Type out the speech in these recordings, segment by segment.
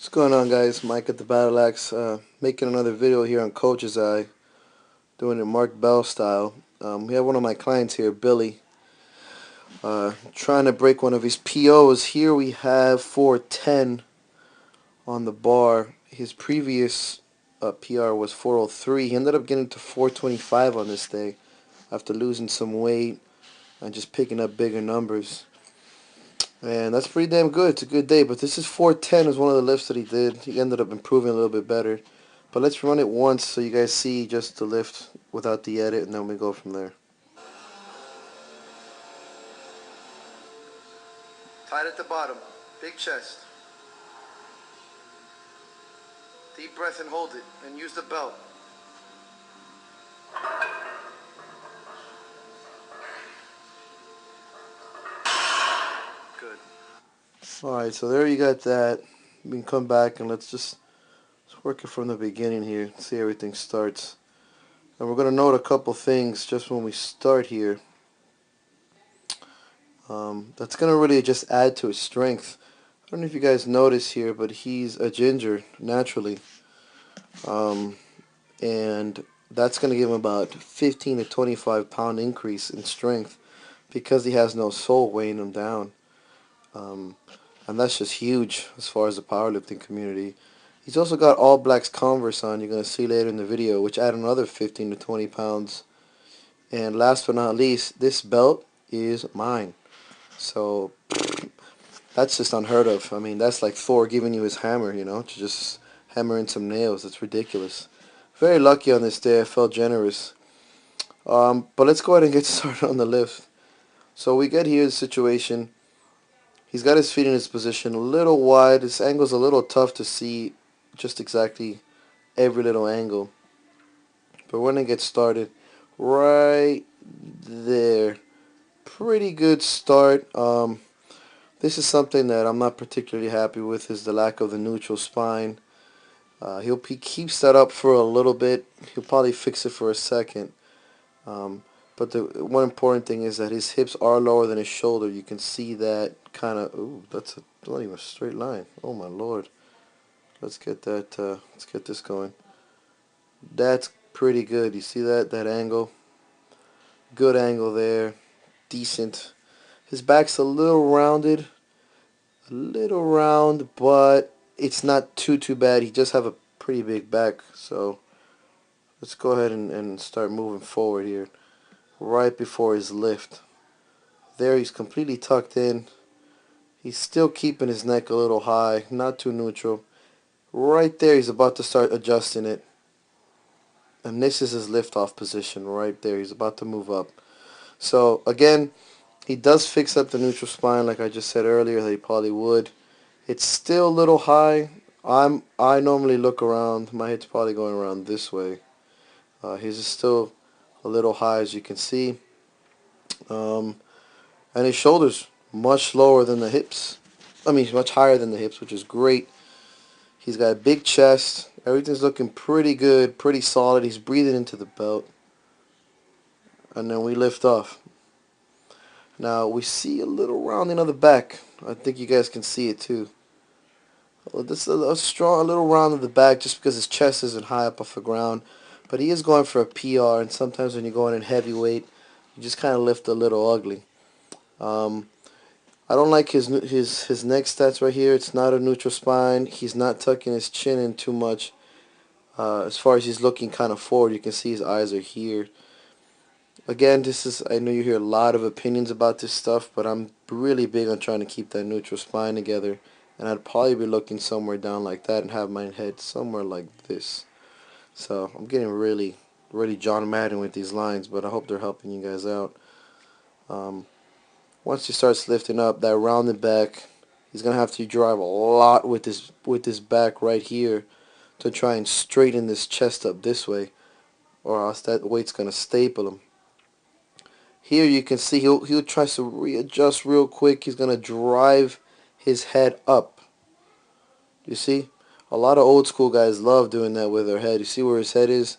What's going on, guys? Mike at the Battle Axe, making another video here on Coach's Eye, doing it Mark Bell style. We have one of my clients here, Billy, trying to break one of his POs. Here we have 410 on the bar. His previous PR was 403. He ended up getting to 425 on this day after losing some weight and just picking up bigger numbers. And that's pretty damn good. It's a good day. But this is 410 is one of the lifts that he did. He ended up improving a little bit better. But let's run it once so you guys see just the lift without the edit, and then we go from there. Tight at the bottom. Big chest. Deep breath and hold it. And use the belt. Good. Alright, so there you got that. We can come back and let's work it from the beginning here. See how everything starts. And we're going to note a couple things just when we start here. That's going to really just add to his strength. I don't know if you guys notice here, but he's a ginger naturally. And that's going to give him about 15 to 25 pound increase in strength because he has no sole weighing him down. And that's just huge as far as the powerlifting community. He's also got All Blacks Converse on, you're going to see later in the video, which add another 15 to 20 pounds. And last but not least, this belt is mine. So that's just unheard of. I mean, that's like Thor giving you his hammer, you know, to just hammer in some nails. It's ridiculous. Very lucky on this day. I felt generous. But let's go ahead and get started on the lift. So we get here the situation. He's got his feet in his position a little wide. This angle's a little tough to see just exactly every little angle. But we're going to get started right there. Pretty good start. This is something that I'm not particularly happy with, is the lack of the neutral spine. He keeps that up for a little bit. He'll probably fix it for a second. But the one important thing is that his hips are lower than his shoulder. You can see that kind of. Ooh, that's not even a straight line. Oh my lord. Let's get that. Let's get this going. That's pretty good. You see that angle? Good angle there. Decent. His back's a little rounded. A little round, but it's not too bad. He just have a pretty big back. So let's go ahead and start moving forward here. Right before his lift. There he's completely tucked in. He's still keeping his neck a little high, not too neutral. Right there he's about to start adjusting it. And this is his lift-off position right there. He's about to move up. So again, he does fix up the neutral spine like I just said earlier that he probably would. It's still a little high. I normally look around. My head's probably going around this way. His is still a little high, as you can see, and his shoulders much lower than the hips. I mean, much higher than the hips, which is great. He's got a big chest. Everything's looking pretty good, pretty solid. He's breathing into the belt, and then we lift off. Now we see a little rounding of the back. I think you guys can see it too. This is a little round of the back, just because his chest isn't high up off the ground. But he is going for a PR, and sometimes when you're going in heavyweight, you just kind of lift a little ugly. I don't like his neck stats right here. It's not a neutral spine. He's not tucking his chin in too much. As far as he's looking kind of forward, you can see his eyes are here. Again, I know you hear a lot of opinions about this stuff, but I'm really big on trying to keep that neutral spine together. And I'd probably be looking somewhere down like that and have my head somewhere like this. So I'm getting really John Madden with these lines, but I hope they're helping you guys out. Once he starts lifting up that rounded back, he's gonna have to drive a lot with his back right here to try and straighten this chest up this way, or else that weight's gonna staple him. Here you can see he'll try to readjust real quick. He's gonna drive his head up. You see? A lot of old school guys love doing that with their head. You see where his head is?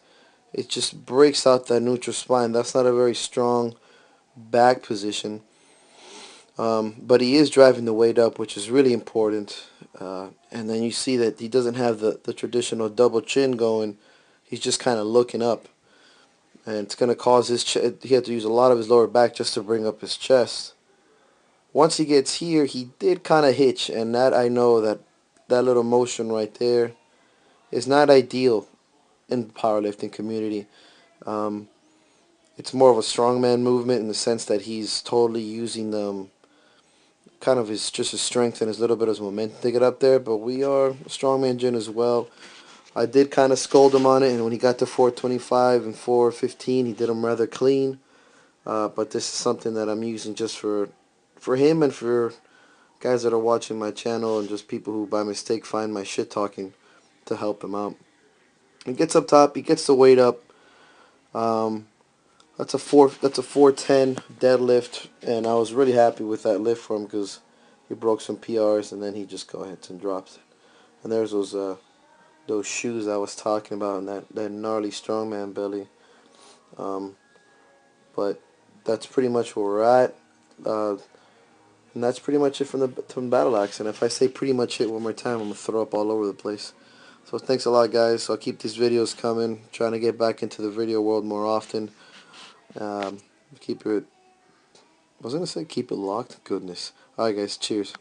It just breaks out that neutral spine. That's not a very strong back position. But he is driving the weight up, which is really important. And then you see that he doesn't have the traditional double chin going. He's just kind of looking up. And it's going to cause he had to use a lot of his lower back just to bring up his chest. Once he gets here, he did kind of hitch, and that I know that little motion right there is not ideal in the powerlifting community. Um, it's more of a strongman movement in the sense that he's totally using kind of his strength and his little bit of his momentum to get up there. But we are a strongman gym as well. I did kind of scold him on it, and when he got to 425 and 415, he did them rather clean. But this is something that I'm using just for him and for guys that are watching my channel and just people who by mistake find my shit talking to help him out. He gets up top, he gets the weight up. Um, that's a 410 deadlift, and I was really happy with that lift for him because he broke some PRs, and then he just go ahead and drops it. And there's those shoes I was talking about and that gnarly strongman belly. Um, but that's pretty much where we're at. And that's pretty much it from Battle Axe. And if I say pretty much it one more time, I'm going to throw up all over the place. So thanks a lot, guys. I'll keep these videos coming. Trying to get back into the video world more often. Keep it... I was going to say keep it locked. Goodness. Alright, guys. Cheers.